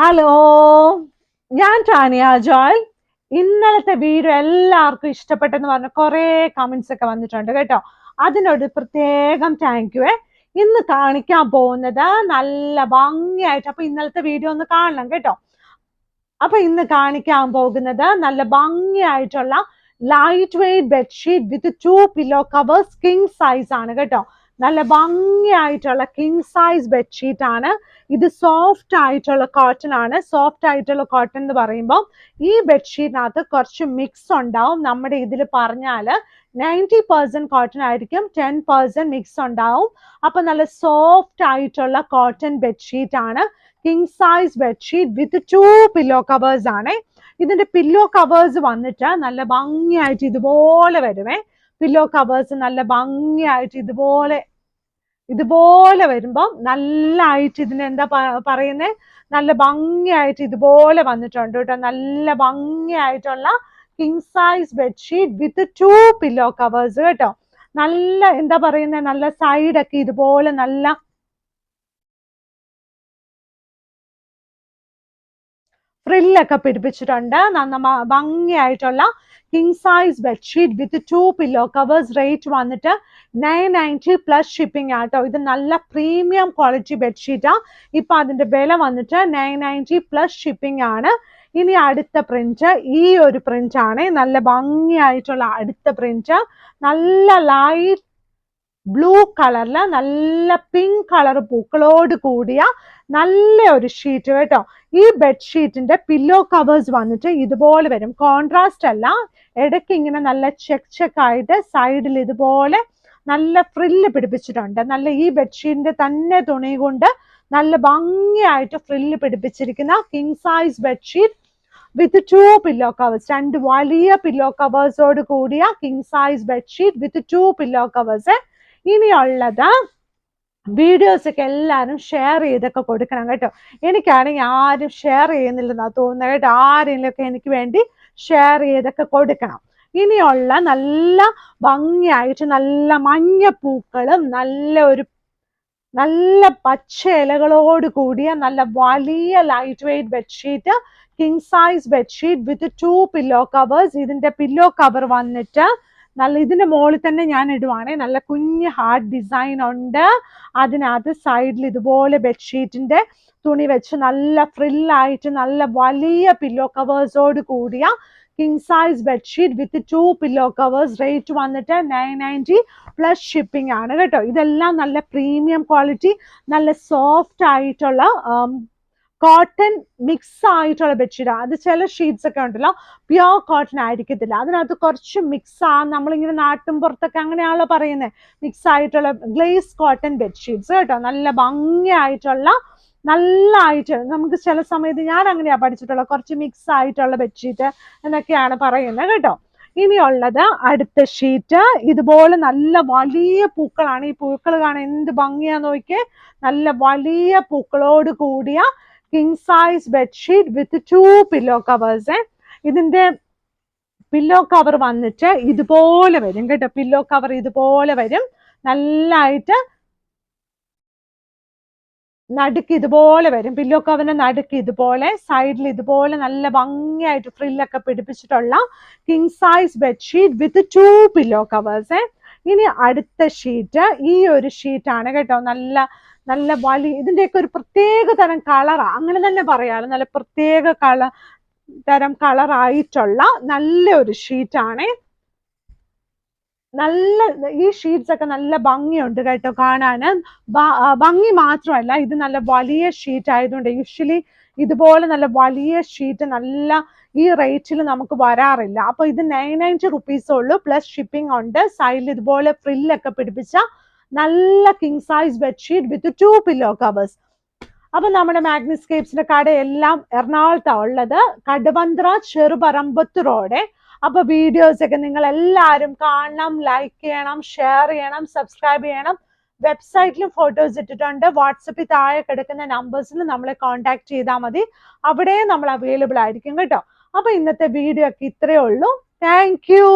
Hello, ഞാൻ ടാനിയ ജോയ്. ഇന്നലത്തെ video എല്ലാവർക്കും ഇഷ്ടപ്പെട്ടെന്ന് പറഞ്ഞ കുറെ കമന്റ്സ് ഒക്കെ വന്നിട്ടുണ്ട് കേട്ടോ. അതിനൊരു പ്രത്യേകം താങ്ക് യു. ഇന്ന് കാണിക്കാൻ പോകുന്നത് നല്ല ഭംഗിയായിട്ട്, അപ്പൊ ഇന്നലത്തെ വീഡിയോ ഒന്ന് കാണണം കേട്ടോ. അപ്പൊ ഇന്ന് കാണിക്കാൻ പോകുന്നത് നല്ല ഭംഗിയായിട്ടുള്ള light weight bedsheet with 2 pillow covers king size ആണ് കേട്ടോ. നല്ല ഭംഗിയായിട്ടുള്ള കിങ് സൈസ് ബെഡ്ഷീറ്റ് ആണ് ഇത്. സോഫ്റ്റ് ആയിട്ടുള്ള കോട്ടൺ ആണ്. സോഫ്റ്റ് ആയിട്ടുള്ള കോട്ടൺ എന്ന് പറയുമ്പോൾ ഈ ബെഡ്ഷീറ്റിനകത്ത് കുറച്ച് മിക്സ് ഉണ്ടാവും. നമ്മുടെ ഇതിൽ പറഞ്ഞാല് 90% കോട്ടൺ ആയിരിക്കും, 10% മിക്സ് ഉണ്ടാവും. അപ്പൊ നല്ല സോഫ്റ്റ് ആയിട്ടുള്ള കോട്ടൺ ബെഡ്ഷീറ്റ് ആണ്. King size bedsheet with 2 pillow covers ആണ്. ഇതിന്റെ പില്ലോ കവേഴ്സ് വന്നിട്ട് നല്ല ഭംഗിയായിട്ട് ഇതുപോലെ വരുമേ. പില്ലോ കവേഴ്സ് നല്ല ഭംഗിയായിട്ട് ഇതുപോലെ വരുമ്പം നല്ലതായിട്ട് ഇതിന് എന്താ പറയുന്നത്, നല്ല ഭംഗിയായിട്ട് ഇതുപോലെ വന്നിട്ടുണ്ട് കേട്ടോ. നല്ല ഭംഗിയായിട്ടുള്ള king size bedsheet with 2 pillow covers കേട്ടോ. നല്ല എന്താ പറയുന്നത്, നല്ല സൈഡൊക്കെ ഇതുപോലെ നല്ല ഫ്രില്ലൊക്കെ പിടിപ്പിച്ചിട്ടുണ്ട്. ഭംഗിയായിട്ടുള്ള king size bedsheet with 2 pillow covers. Rate വന്നിട്ട് 990 പ്ലസ് ഷിപ്പിംഗ് ആട്ടോ. ഇത് നല്ല പ്രീമിയം ക്വാളിറ്റി ബെഡ്ഷീറ്റാ. ഇപ്പൊ അതിന്റെ വില വന്നിട്ട് 990 പ്ലസ് ഷിപ്പിംഗ് ആണ്. ഇനി അടുത്ത പ്രിന്റ് ഈ ഒരു പ്രിന്റ് ആണ്. നല്ല ഭംഗിയായിട്ടുള്ള അടുത്ത പ്രിന്റ്, നല്ല ലൈറ്റ് ബ്ലൂ കളറില് നല്ല പിങ്ക് കളർ പൂക്കളോട് കൂടിയ നല്ല ഒരു ഷീറ്റ് കേട്ടോ. ഈ ബെഡ്ഷീറ്റിന്റെ പില്ലോ കവേഴ്സ് വന്നിട്ട് ഇതുപോലെ വരും. കോൺട്രാസ്റ്റ് അല്ല, ഇടയ്ക്ക് ഇങ്ങനെ നല്ല ചെക്ക് ആയിട്ട് സൈഡിൽ ഇതുപോലെ നല്ല ഫ്രില്ല് പിടിപ്പിച്ചിട്ടുണ്ട്. നല്ല ഈ ബെഡ്ഷീറ്റിന്റെ തന്നെ തുണി കൊണ്ട് നല്ല ഭംഗിയായിട്ട് ഫ്രില്ല് പിടിപ്പിച്ചിരിക്കുന്ന king size bedsheet with 2 pillow covers. 2 വലിയ പില്ലോ കവേഴ്സോട് കൂടിയ king size bedsheet with 2 pillow covers. ഇനിയുള്ളത് വീഡിയോസ് ഒക്കെ എല്ലാവരും ഷെയർ ചെയ്തൊക്കെ കൊടുക്കണം കേട്ടോ. എനിക്കാണെങ്കിൽ ആരും ഷെയർ ചെയ്യുന്നില്ലെന്നാ തോന്നുന്നത് കേട്ടോ. ആരെങ്കിലുമൊക്കെ എനിക്ക് വേണ്ടി ഷെയർ ചെയ്തൊക്കെ കൊടുക്കണം. ഇനിയുള്ള നല്ല ഭംഗിയായിട്ട് നല്ല മഞ്ഞപ്പൂക്കളും നല്ല പച്ച ഇലകളോട് കൂടിയ നല്ല വലിയ light weight bedsheet, king size bedsheet with 2 pillow covers. ഇതിന്റെ പില്ലോ കവർ വന്നിട്ട് നല്ല ഇതിന്റെ മുകളിൽ തന്നെ ഞാൻ ഇടുവാണേ. നല്ല കുഞ്ഞ് ഹാർട്ട് ഡിസൈൻ ഉണ്ട്. അതിനകത്ത് സൈഡിൽ ഇതുപോലെ ബെഡ്ഷീറ്റിന്റെ തുണി വെച്ച് നല്ല ഫ്രില്ലായിട്ട് നല്ല വലിയ പില്ലോ കവേഴ്സോട് കൂടിയ king size bedsheet with 2 pillow covers. Rate വന്നിട്ട് 990 പ്ലസ് ഷിപ്പിംഗ് ആണ് കേട്ടോ. ഇതെല്ലാം നല്ല പ്രീമിയം ക്വാളിറ്റി, നല്ല സോഫ്റ്റ് ആയിട്ടുള്ള കോട്ടൺ മിക്സ് ആയിട്ടുള്ള ബെഡ്ഷീറ്റ്. അത് ചില ഷീറ്റ്സ് ഒക്കെ ഉണ്ടല്ലോ പ്യോർ കോട്ടൺ ആയിരിക്കത്തില്ല, അതിനകത്ത് കുറച്ച് മിക്സ് നമ്മളിങ്ങനെ നാട്ടും പുറത്തൊക്കെ അങ്ങനെയാണല്ലോ പറയുന്നത്, മിക്സ് ആയിട്ടുള്ള ഗ്ലേസ് കോട്ടൺ ബെഡ്ഷീറ്റ്സ് കേട്ടോ. നല്ല ഭംഗിയായിട്ടുള്ള നല്ലതായിട്ട് നമുക്ക് ചില സമയത്ത് ഞാൻ അങ്ങനെയാ പഠിച്ചിട്ടുള്ള കുറച്ച് മിക്സ് ആയിട്ടുള്ള ബെഡ്ഷീറ്റ് എന്നൊക്കെയാണ് പറയുന്നത് കേട്ടോ. ഇനിയുള്ളത് അടുത്ത ഷീറ്റ്. ഇതുപോലെ നല്ല വലിയ പൂക്കളാണ്. ഈ പൂക്കൾ കാണാൻ എന്ത് ഭംഗിയാന്ന് നോക്കിയേ. നല്ല വലിയ പൂക്കളോട് കൂടിയ king size bedsheet with 2 pillow covers. ഇതിന്റെ പില്ലോ കവർ വന്നിട്ട് ഇതുപോലെ വരും കേട്ടോ. പില്ലോ കവർ ഇതുപോലെ വരും. നല്ലതായിട്ട് നടുക്ക് ഇതുപോലെ വരും. പില്ലോ കവറിന്റെ നടുക്ക് ഇതുപോലെ, സൈഡിൽ ഇതുപോലെ നല്ല ഭംഗിയായിട്ട് ഫ്രില്ലൊക്കെ പിടിപ്പിച്ചിട്ടുള്ള king size bedsheet with 2 pillow covers. ഇനി അടുത്ത ഷീറ്റ് ഈ ഒരു ഷീറ്റ് ആണ് കേട്ടോ. നല്ല വലിയ ഇതിന്റെയൊക്കെ ഒരു പ്രത്യേക തരം കളറാ, അങ്ങനെ തന്നെ പറയാറ്. നല്ല പ്രത്യേക തരം കളറായിട്ടുള്ള നല്ല ഒരു ഷീറ്റാണ്. നല്ല ഈ ഷീറ്റ്സ് ഒക്കെ നല്ല ഭംഗിയുണ്ട് കേട്ടോ കാണാന്. ഭംഗി മാത്രമല്ല, ഇത് നല്ല വലിയ ഷീറ്റ് ആയതുകൊണ്ട് യൂഷ്വലി ഇതുപോലെ നല്ല വലിയ ഷീറ്റ് നല്ല ഈ റേറ്റിൽ നമുക്ക് വരാറില്ല. അപ്പൊ ഇത് 990 റുപ്പീസേ ഉള്ളൂ, പ്ലസ് ഷിപ്പിംഗ് ഉണ്ട്. സൈഡിൽ ഇതുപോലെ ഫ്രില്ലൊക്കെ പിടിപ്പിച്ച നല്ല king size bedsheet with 2 pillow covers. അപ്പൊ നമ്മുടെ മാഗ്നിസ്കേപ്സിന്റെ കടയെല്ലാം എറണാകുളത്താണ് ഉള്ളത്, കടുവന്ത്ര ചെറുപറമ്പത്ത് റോഡ്. അപ്പൊ വീഡിയോസ് ഒക്കെ നിങ്ങൾ എല്ലാവരും കാണണം, ലൈക്ക് ചെയ്യണം, ഷെയർ ചെയ്യണം, സബ്സ്ക്രൈബ് ചെയ്യണം. വെബ്സൈറ്റിലും ഫോട്ടോസ് ഇട്ടിട്ടുണ്ട്. വാട്സപ്പിൽ താഴെ കിടക്കുന്ന നമ്പേഴ്സിൽ നമ്മളെ കോൺടാക്ട് ചെയ്താൽ മതി. അവിടെ നമ്മൾ അവൈലബിൾ ആയിരിക്കും കേട്ടോ. അപ്പൊ ഇന്നത്തെ വീഡിയോ ഒക്കെ ഇത്രയേ ഉള്ളൂ. Thank you.